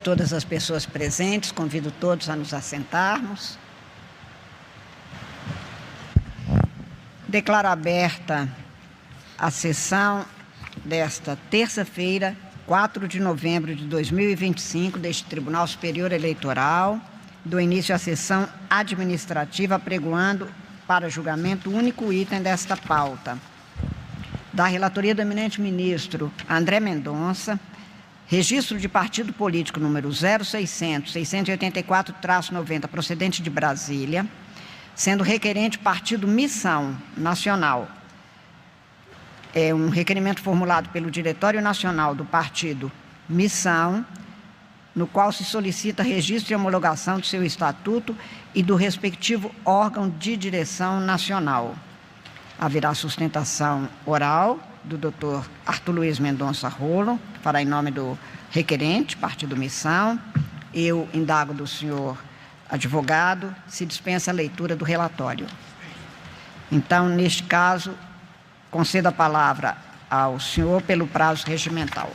todas as pessoas presentes, convido todos a nos assentarmos. Declaro aberta a sessão desta terça-feira, 4 de novembro de 2025, deste Tribunal Superior Eleitoral, do início à sessão administrativa, apregoando para julgamento o único item desta pauta. Da relatoria do eminente ministro André Mendonça, registro de partido político número 0600-684-90, procedente de Brasília, sendo requerente partido Missão Nacional. É um requerimento formulado pelo Diretório Nacional do Partido Missão, no qual se solicita registro e homologação do seu estatuto e do respectivo órgão de direção nacional. Haverá sustentação oral do Dr. Arthur Luiz Mendonça Rolo, que fará em nome do requerente, Partido Missão. Eu indago do senhor advogado se dispensa a leitura do relatório. Então, neste caso, concedo a palavra ao senhor pelo prazo regimental.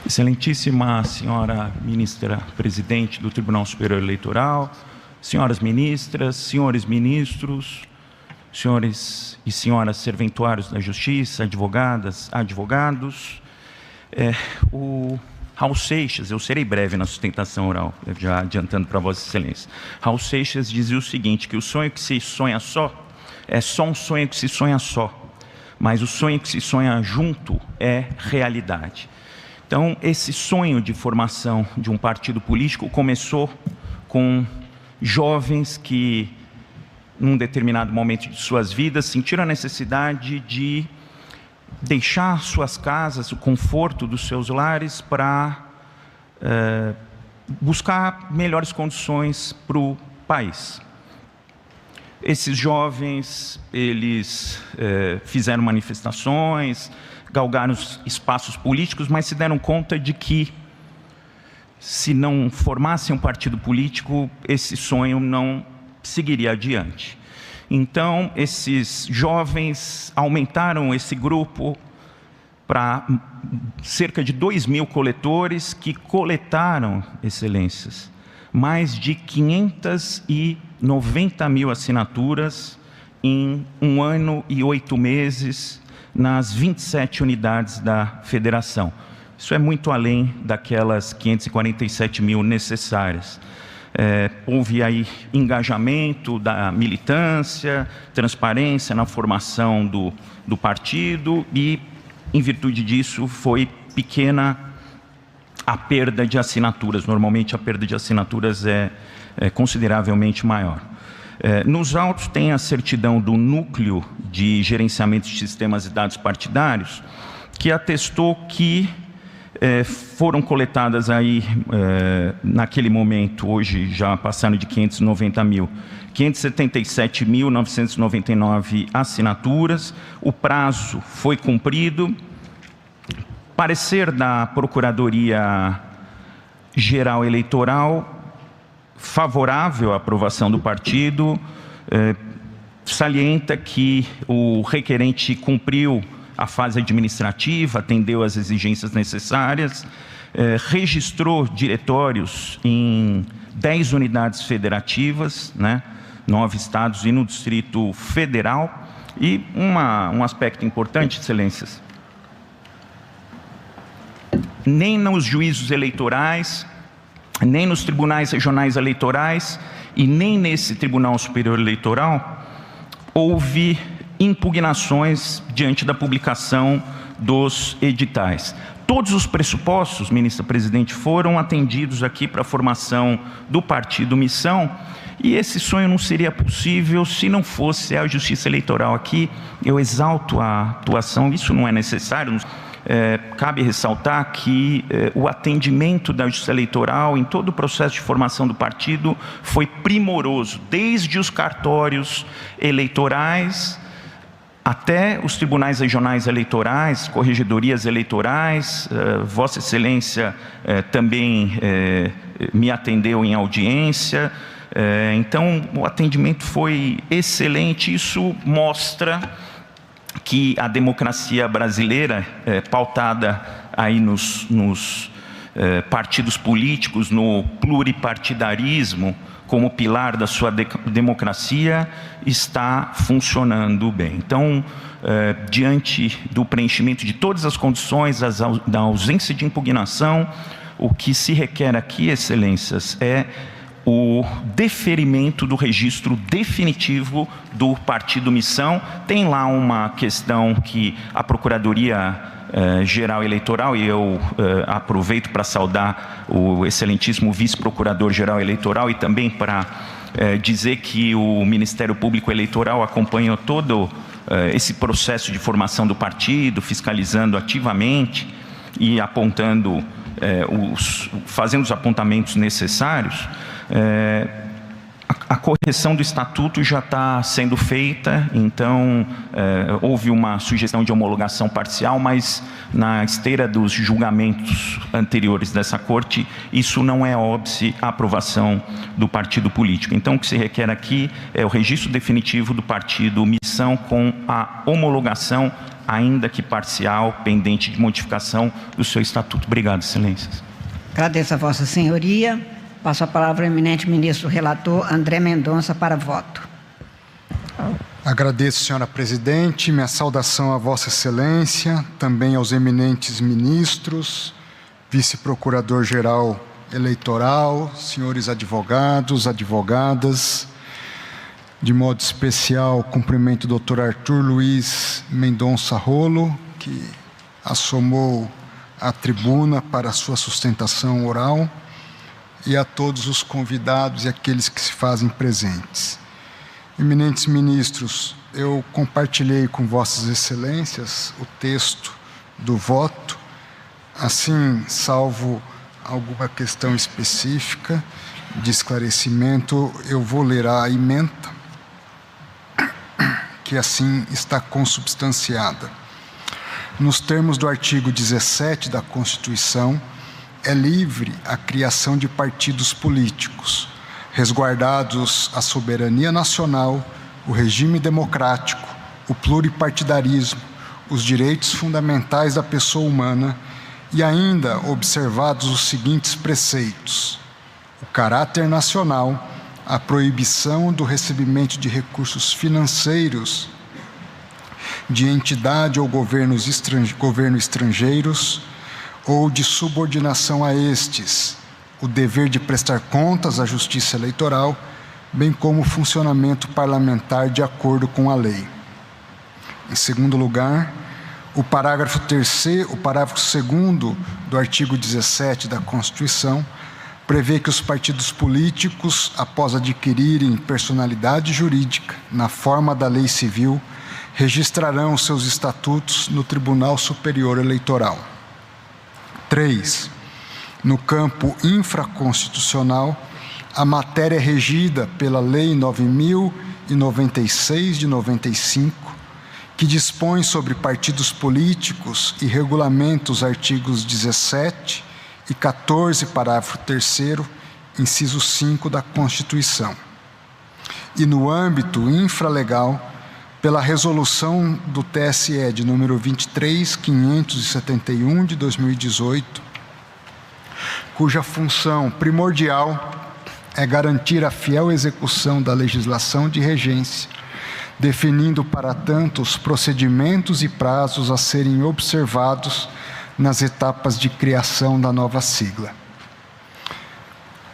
Excelentíssima senhora ministra presidente do Tribunal Superior Eleitoral, senhoras ministras, senhores ministros, senhores e senhoras serventuários da Justiça, advogadas, advogados, o Raul Seixas, eu serei breve na sustentação oral, já adiantando para Vossa Excelência. Raul Seixas dizia o seguinte, que o sonho que se sonha só, é só um sonho que se sonha só, mas o sonho que se sonha junto é realidade. Então, esse sonho de formação de um partido político começou com jovens que, num determinado momento de suas vidas, sentiram a necessidade de deixar suas casas, o conforto dos seus lares para buscar melhores condições para o país. Esses jovens, eles fizeram manifestações, galgaram os espaços políticos, mas se deram conta de que, se não formassem um partido político, esse sonho não seguiria adiante. Então, esses jovens aumentaram esse grupo para cerca de 2.000 coletores que coletaram, excelências, mais de 590.000 assinaturas em 1 ano e 8 meses nas 27 unidades da federação. Isso é muito além daquelas 547.000 necessárias. Houve aí engajamento da militância, transparência na formação do partido e, em virtude disso, foi pequena a perda de assinaturas. Normalmente a perda de assinaturas é consideravelmente maior. Nos autos tem a certidão do Núcleo de Gerenciamento de Sistemas e Dados Partidários, que atestou que foram coletadas aí, naquele momento, hoje já passaram de 590.000, 577.999 assinaturas, o prazo foi cumprido. Parecer da Procuradoria-Geral Eleitoral favorável à aprovação do partido, salienta que o requerente cumpriu a fase administrativa, atendeu às exigências necessárias, registrou diretórios em 10 unidades federativas, 9 estados e no Distrito Federal. E um aspecto importante, excelências, nem nos juízos eleitorais, nem nos tribunais regionais eleitorais e nem nesse Tribunal Superior Eleitoral houve impugnações diante da publicação dos editais. Todos os pressupostos, ministra presidente, foram atendidos aqui para a formação do Partido Missão, e esse sonho não seria possível se não fosse a Justiça Eleitoral aqui. Eu exalto a atuação, isso não é necessário. Cabe ressaltar que o atendimento da Justiça Eleitoral em todo o processo de formação do partido foi primoroso, desde os cartórios eleitorais até os tribunais regionais eleitorais, corregedorias eleitorais. Vossa Excelência também me atendeu em audiência. Então, o atendimento foi excelente. Isso mostra que a democracia brasileira, pautada aí nos partidos políticos, no pluripartidarismo, como pilar da sua democracia, está funcionando bem. Então, diante do preenchimento de todas as condições, da ausência de impugnação, o que se requer aqui, excelências, é o deferimento do registro definitivo do Partido Missão. Tem lá uma questão que a Procuradoria-Geral Eleitoral, e eu aproveito para saudar o excelentíssimo Vice-Procurador-Geral Eleitoral e também para dizer que o Ministério Público Eleitoral acompanhou todo esse processo de formação do partido, fiscalizando ativamente e apontando, fazendo os apontamentos necessários. A correção do estatuto já está sendo feita, então houve uma sugestão de homologação parcial, mas na esteira dos julgamentos anteriores dessa corte, isso não é óbice à aprovação do partido político. Então o que se requer aqui é o registro definitivo do partido Missão com a homologação, ainda que parcial, pendente de modificação do seu estatuto. Obrigado, excelências. Agradeço a Vossa Senhoria. Passo a palavra ao eminente ministro relator André Mendonça para voto. Agradeço, senhora presidente, minha saudação a Vossa Excelência, também aos eminentes ministros, vice-procurador-geral eleitoral, senhores advogados, advogadas, de modo especial, cumprimento o doutor Arthur Luiz Mendonça Rolo, que assomou à tribuna para a sua sustentação oral, e a todos os convidados e aqueles que se fazem presentes. Eminentes ministros, eu compartilhei com Vossas Excelências o texto do voto, assim, salvo alguma questão específica de esclarecimento, eu vou ler a ementa, que assim está consubstanciada. Nos termos do artigo 17 da Constituição, é livre a criação de partidos políticos, resguardados a soberania nacional, o regime democrático, o pluripartidarismo, os direitos fundamentais da pessoa humana e ainda observados os seguintes preceitos: o caráter nacional, a proibição do recebimento de recursos financeiros de entidade ou governo estrangeiros, ou de subordinação a estes, o dever de prestar contas à Justiça Eleitoral, bem como o funcionamento parlamentar de acordo com a lei. Em segundo lugar, o parágrafo 2º do artigo 17 da Constituição prevê que os partidos políticos, após adquirirem personalidade jurídica na forma da lei civil, registrarão seus estatutos no Tribunal Superior Eleitoral. 3. No campo infraconstitucional, a matéria é regida pela Lei 9.096 de 95, que dispõe sobre partidos políticos e regulamenta os artigos 17 e 14, parágrafo 3º, inciso 5 da Constituição. E no âmbito infralegal, pela resolução do TSE de número 23.571 de 2018, cuja função primordial é garantir a fiel execução da legislação de regência, definindo, para tanto, os procedimentos e prazos a serem observados nas etapas de criação da nova sigla.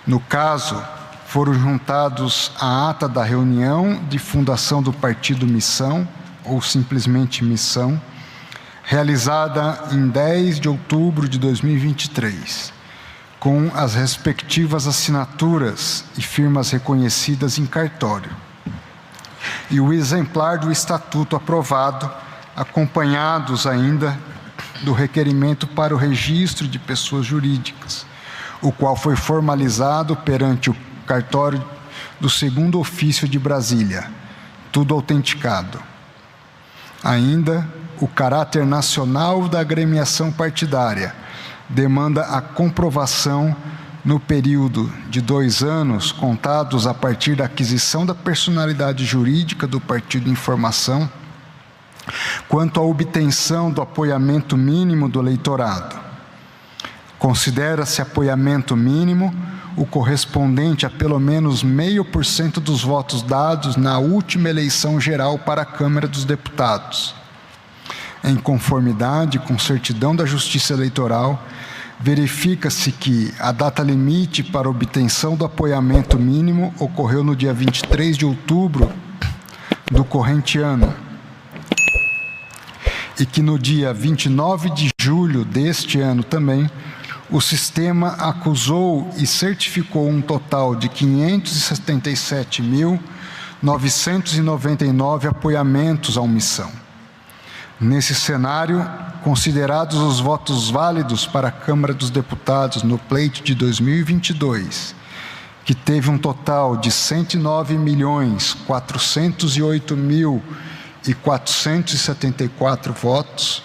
No caso, foram juntados à ata da reunião de fundação do Partido Missão, ou simplesmente Missão, realizada em 10 de outubro de 2023, com as respectivas assinaturas e firmas reconhecidas em cartório, e o exemplar do Estatuto aprovado, acompanhados ainda do requerimento para o registro de pessoas jurídicas, o qual foi formalizado perante o cartório do 2º Ofício de Brasília, tudo autenticado. Ainda, o caráter nacional da agremiação partidária demanda a comprovação no período de 2 anos, contados a partir da aquisição da personalidade jurídica do partido em formação, Quanto à obtenção do apoiamento mínimo do eleitorado, considera-se apoiamento mínimo o correspondente a pelo menos 0,5% dos votos dados na última eleição geral para a Câmara dos Deputados. Em conformidade com certidão da Justiça Eleitoral, verifica-se que a data limite para obtenção do apoiamento mínimo ocorreu no dia 23 de outubro do corrente ano, e que no dia 29 de julho deste ano também, o sistema acusou e certificou um total de 577.999 apoiamentos à omissão. Nesse cenário, considerados os votos válidos para a Câmara dos Deputados no pleito de 2022, que teve um total de 109.408.474 votos,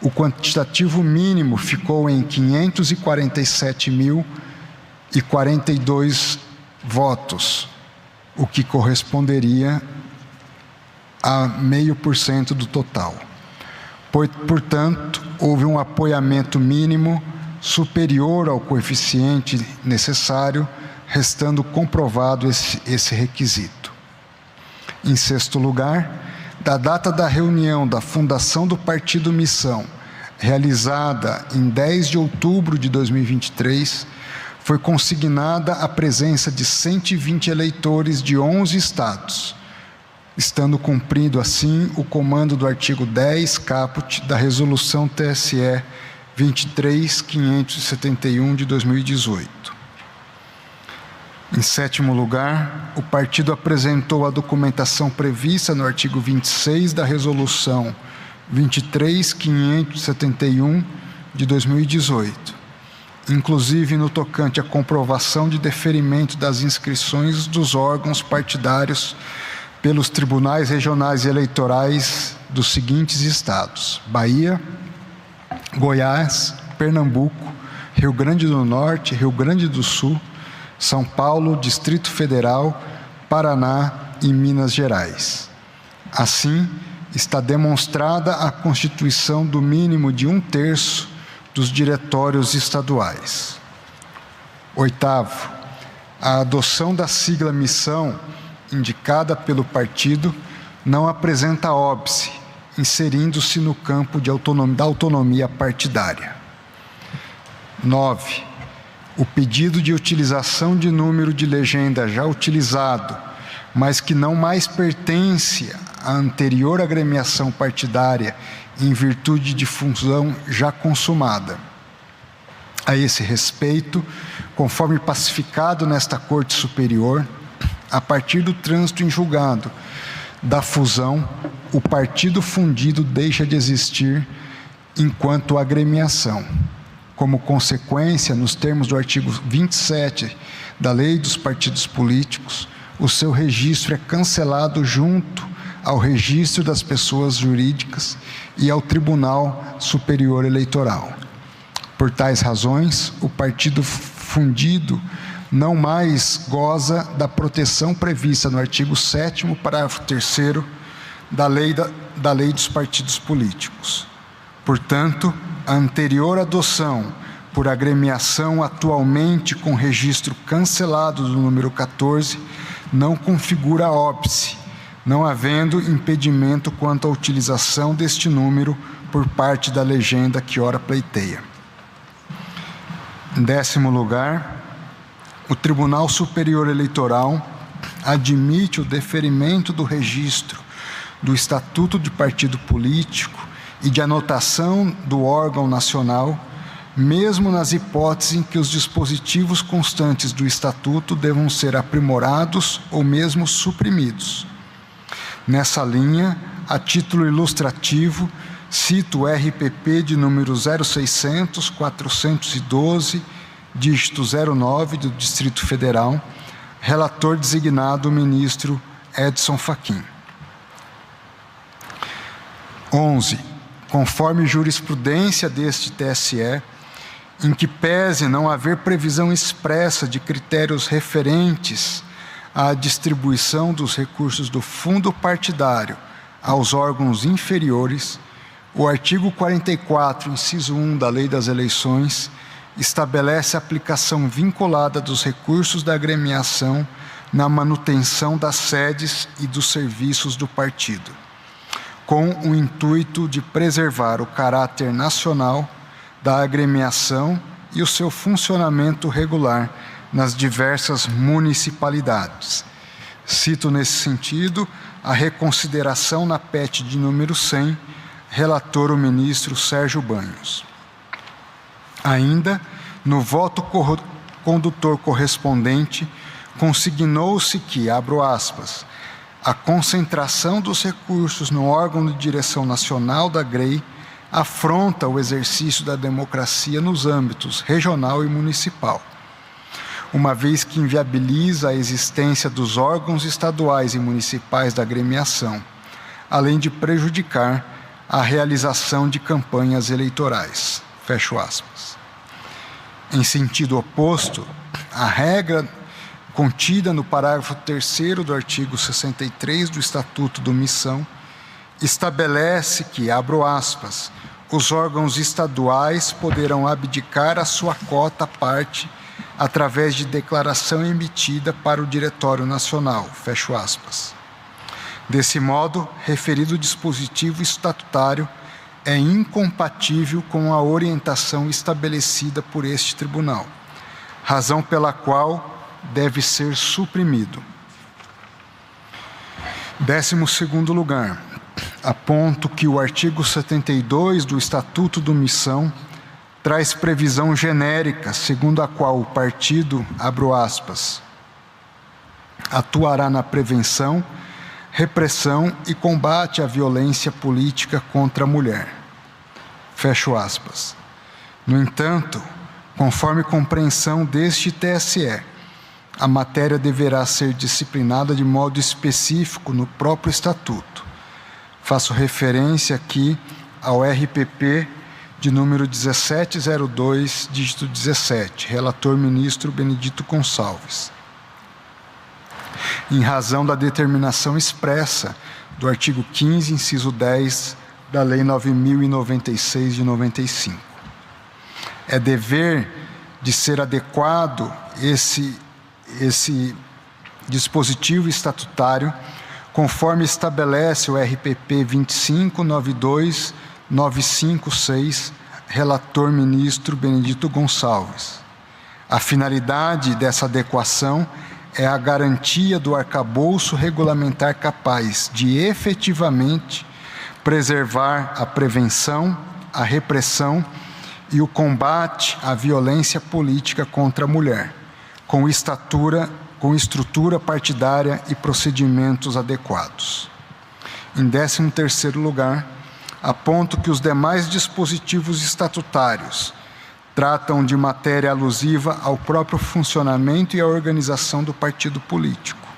o quantitativo mínimo ficou em 547.042 votos, o que corresponderia a 0,5% do total. Portanto, houve um apoiamento mínimo superior ao coeficiente necessário, restando comprovado esse requisito. Em sexto lugar, da data da reunião da fundação do Partido Missão, realizada em 10 de outubro de 2023, foi consignada a presença de 120 eleitores de 11 estados, estando cumprido assim o comando do artigo 10 caput da Resolução TSE 23.571 de 2018. Em sétimo lugar, o partido apresentou a documentação prevista no artigo 26 da Resolução 23.571 de 2018, inclusive no tocante à comprovação de deferimento das inscrições dos órgãos partidários pelos tribunais regionais eleitorais dos seguintes estados: Bahia, Goiás, Pernambuco, Rio Grande do Norte, Rio Grande do Sul, São Paulo, Distrito Federal, Paraná e Minas Gerais. Assim, está demonstrada a constituição do mínimo de 1/3 dos diretórios estaduais. Oitavo, a adoção da sigla missão indicada pelo partido não apresenta óbice, inserindo-se no campo da autonomia partidária. 9. O pedido de utilização de número de legenda já utilizado, mas que não mais pertence à anterior agremiação partidária em virtude de fusão já consumada. A esse respeito, conforme pacificado nesta Corte Superior, a partir do trânsito em julgado da fusão, o partido fundido deixa de existir enquanto agremiação. Como consequência, nos termos do artigo 27 da Lei dos Partidos Políticos, o seu registro é cancelado junto ao registro das pessoas jurídicas e ao Tribunal Superior Eleitoral. Por tais razões, o partido fundido não mais goza da proteção prevista no artigo 7º, parágrafo 3º da Lei dos Partidos Políticos. Portanto, a anterior adoção por agremiação atualmente com registro cancelado do número 14 não configura óbice, não havendo impedimento quanto à utilização deste número por parte da legenda que ora pleiteia. Em 10º lugar, o Tribunal Superior Eleitoral admite o deferimento do registro do Estatuto de Partido Político e de anotação do órgão nacional, mesmo nas hipóteses em que os dispositivos constantes do Estatuto devam ser aprimorados ou mesmo suprimidos. Nessa linha, a título ilustrativo, cito o RPP de número 0600-412, dígito 09 do Distrito Federal, relator designado o ministro Edson Fachin. 11. Conforme jurisprudência deste TSE, em que pese não haver previsão expressa de critérios referentes à distribuição dos recursos do fundo partidário aos órgãos inferiores, o artigo 44, inciso 1 da Lei das Eleições, estabelece a aplicação vinculada dos recursos da agremiação na manutenção das sedes e dos serviços do partido, com o intuito de preservar o caráter nacional da agremiação e o seu funcionamento regular nas diversas municipalidades. Cito nesse sentido a reconsideração na PET de número 100, relator o ministro Sérgio Banhos. Ainda, no voto condutor correspondente, consignou-se que, abro aspas, a concentração dos recursos no órgão de direção nacional da GREI afronta o exercício da democracia nos âmbitos regional e municipal, uma vez que inviabiliza a existência dos órgãos estaduais e municipais da agremiação, além de prejudicar a realização de campanhas eleitorais. Fecho aspas. Em sentido oposto, a regra contida no parágrafo 3º do artigo 63 do Estatuto do Missão estabelece que, abro aspas, os órgãos estaduais poderão abdicar a sua cota parte através de declaração emitida para o Diretório Nacional, fecho aspas. Desse modo, referido dispositivo estatutário é incompatível com a orientação estabelecida por este tribunal, razão pela qual deve ser suprimido. 12º lugar, aponto que o artigo 72 do Estatuto do Missão traz previsão genérica, segundo a qual o partido, abro aspas, atuará na prevenção, repressão e combate à violência política contra a mulher. Fecho aspas. No entanto, conforme compreensão deste TSE, a matéria deverá ser disciplinada de modo específico no próprio Estatuto. Faço referência aqui ao RPP de número 1702, dígito 17, relator ministro Benedito Gonçalves. Em razão da determinação expressa do artigo 15, inciso 10, da Lei 9.096 de 95. É dever de ser adequado esse dispositivo estatutário, conforme estabelece o RPP 25.92.956, relator ministro Benedito Gonçalves. A finalidade dessa adequação é a garantia do arcabouço regulamentar capaz de efetivamente preservar a prevenção, a repressão e o combate à violência política contra a mulher, com estrutura partidária e procedimentos adequados. Em 13º lugar, aponto que os demais dispositivos estatutários tratam de matéria alusiva ao próprio funcionamento e à organização do partido político.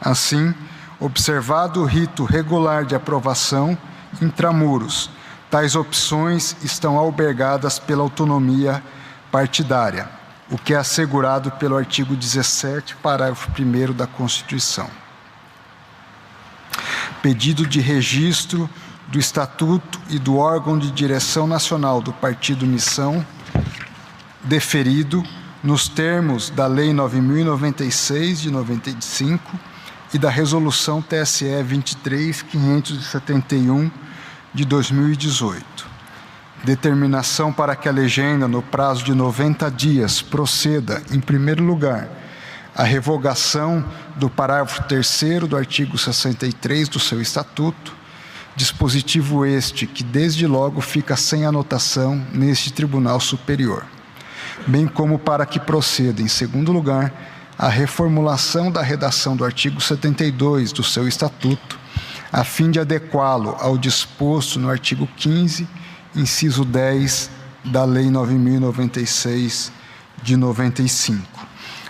Assim, observado o rito regular de aprovação intramuros, tais opções estão albergadas pela autonomia partidária, o que é assegurado pelo artigo 17, parágrafo 1º da Constituição. Pedido de registro do Estatuto e do órgão de direção nacional do Partido Missão, deferido nos termos da Lei 9.096 de 95 e da Resolução TSE 23.571 de 2018. Determinação para que a legenda, no prazo de 90 dias, proceda, em primeiro lugar, a revogação do parágrafo 3º do artigo 63 do seu Estatuto, dispositivo este que desde logo fica sem anotação neste Tribunal Superior, bem como para que proceda, em segundo lugar, a reformulação da redação do artigo 72 do seu Estatuto, a fim de adequá-lo ao disposto no artigo 15, inciso 10 da Lei 9.096 de 95.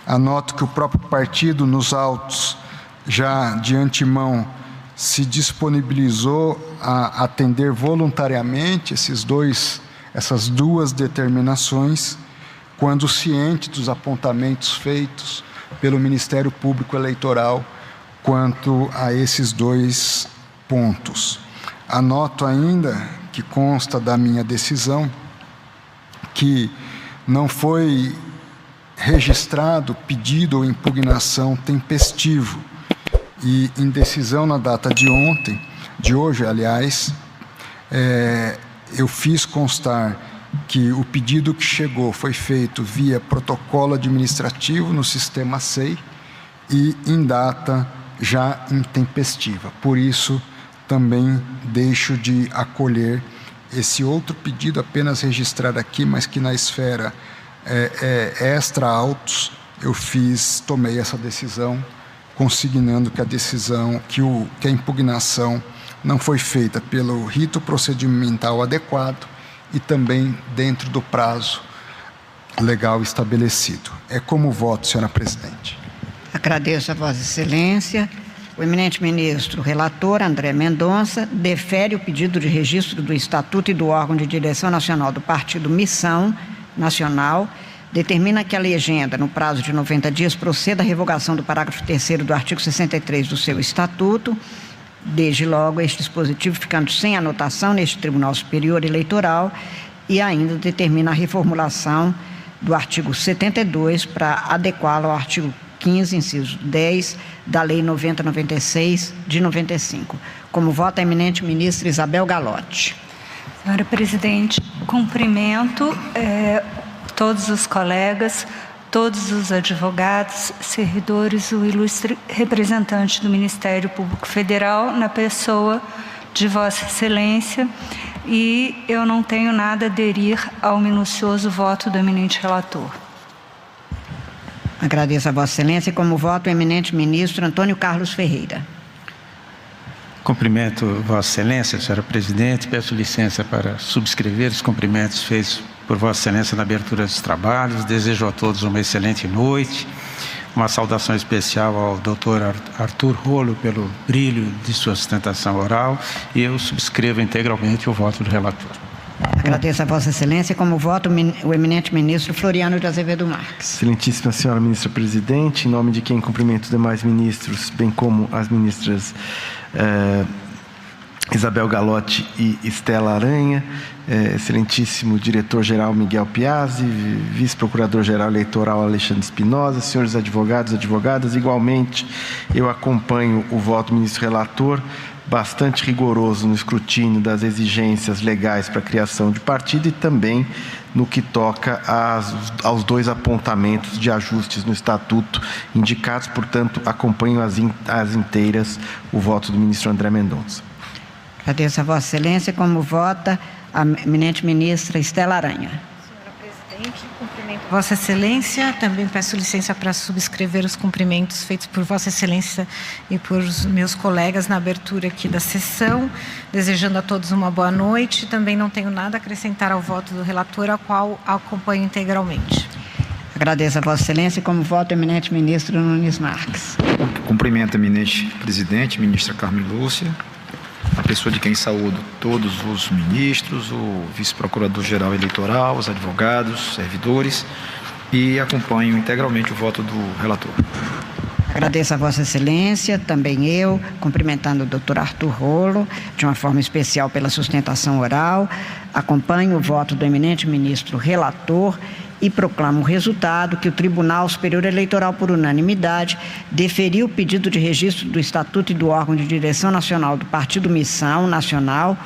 Anoto que o próprio partido, nos autos, já de antemão, se disponibilizou a atender voluntariamente essas duas determinações, quando ciente dos apontamentos feitos pelo Ministério Público Eleitoral quanto a esses dois pontos. Anoto ainda que consta da minha decisão que não foi registrado pedido ou impugnação tempestivo e em decisão na data de hoje, aliás, eu fiz constar que o pedido que chegou foi feito via protocolo administrativo no sistema SEI e em data já intempestiva. Por isso, também deixo de acolher esse outro pedido, apenas registrar aqui, mas que na esfera extra autos eu tomei essa decisão, consignando que que a impugnação não foi feita pelo rito procedimental adequado e também dentro do prazo legal estabelecido. É como voto, senhora presidente. Agradeço a Vossa Excelência. O eminente ministro relator, André Mendonça, defere o pedido de registro do Estatuto e do órgão de direção nacional do Partido Missão Nacional, determina que a legenda, no prazo de 90 dias, proceda à revogação do parágrafo 3º do artigo 63 do seu Estatuto, desde logo este dispositivo ficando sem anotação neste Tribunal Superior Eleitoral, e ainda determina a reformulação do artigo 72 para adequá-lo ao artigo 15, inciso 10, da Lei 9096 de 95. Como vota a eminente ministra Isabel Galotti. Senhora presidente, cumprimento todos os colegas, todos os advogados, servidores, o ilustre representante do Ministério Público Federal, na pessoa de Vossa Excelência, e eu não tenho nada a aderir ao minucioso voto do eminente relator. Agradeço a Vossa Excelência. Como voto o eminente ministro Antônio Carlos Ferreira. Cumprimento Vossa Excelência, senhora presidente, peço licença para subscrever os cumprimentos feitos por Vossa Excelência na abertura dos trabalhos. Desejo a todos uma excelente noite. Uma saudação especial ao doutor Arthur Rolo pelo brilho de sua sustentação oral, e eu subscrevo integralmente o voto do relator. Agradeço a Vossa Excelência. Como voto o eminente ministro Floriano de Azevedo Marques. Excelentíssima senhora ministra presidente, em nome de quem cumprimento os demais ministros, bem como as ministras Isabel Galotti e Estela Aranha, excelentíssimo diretor-geral Miguel Piazzi, vice-procurador-geral eleitoral Alexandre Espinosa, senhores advogados e advogadas, igualmente eu acompanho o voto do ministro relator, bastante rigoroso no escrutínio das exigências legais para a criação de partido e também no que toca aos dois apontamentos de ajustes no Estatuto indicados, portanto, acompanho as inteiras o voto do ministro André Mendonça. Agradeço a Vossa Excelência. Como vota a eminente ministra Estela Aranha. Senhora presidente, cumprimento Vossa Excelência. Também peço licença para subscrever os cumprimentos feitos por Vossa Excelência e por meus colegas na abertura aqui da sessão, desejando a todos uma boa noite. Também não tenho nada a acrescentar ao voto do relator, ao qual acompanho integralmente. Agradeço a Vossa Excelência. Como voto o eminente ministro Nunes Marques. Cumprimento a eminente presidente, ministra Carmen Lúcia, a pessoa de quem saúdo todos os ministros, o vice-procurador-geral eleitoral, os advogados, servidores, e acompanho integralmente o voto do relator. Agradeço a Vossa Excelência, também eu, cumprimentando o doutor Arthur Rolo, de uma forma especial pela sustentação oral, acompanho o voto do eminente ministro relator e proclamo o resultado que o Tribunal Superior Eleitoral, por unanimidade, deferiu o pedido de registro do Estatuto e do órgão de direção nacional do Partido Missão Nacional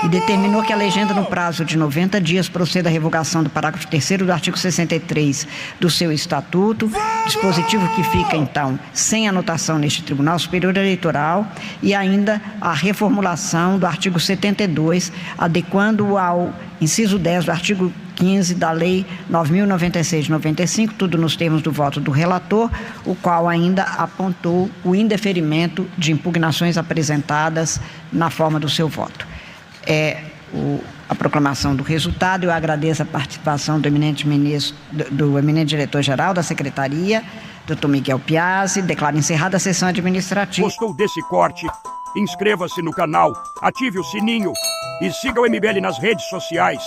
e determinou que a legenda, no prazo de 90 dias, proceda à revogação do parágrafo 3º do artigo 63 do seu Estatuto, dispositivo que fica, então, sem anotação neste Tribunal Superior Eleitoral, e ainda a reformulação do artigo 72, adequando-o ao inciso 10 do artigo 15 da Lei 9.096 de 95, tudo nos termos do voto do relator, o qual ainda apontou o indeferimento de impugnações apresentadas na forma do seu voto. A proclamação do resultado. Eu agradeço a participação do eminente ministro, do eminente diretor-geral da Secretaria, doutor Miguel Piazzi. Declaro encerrada a sessão administrativa. Gostou desse corte? Inscreva-se no canal, ative o sininho e siga o MBL nas redes sociais.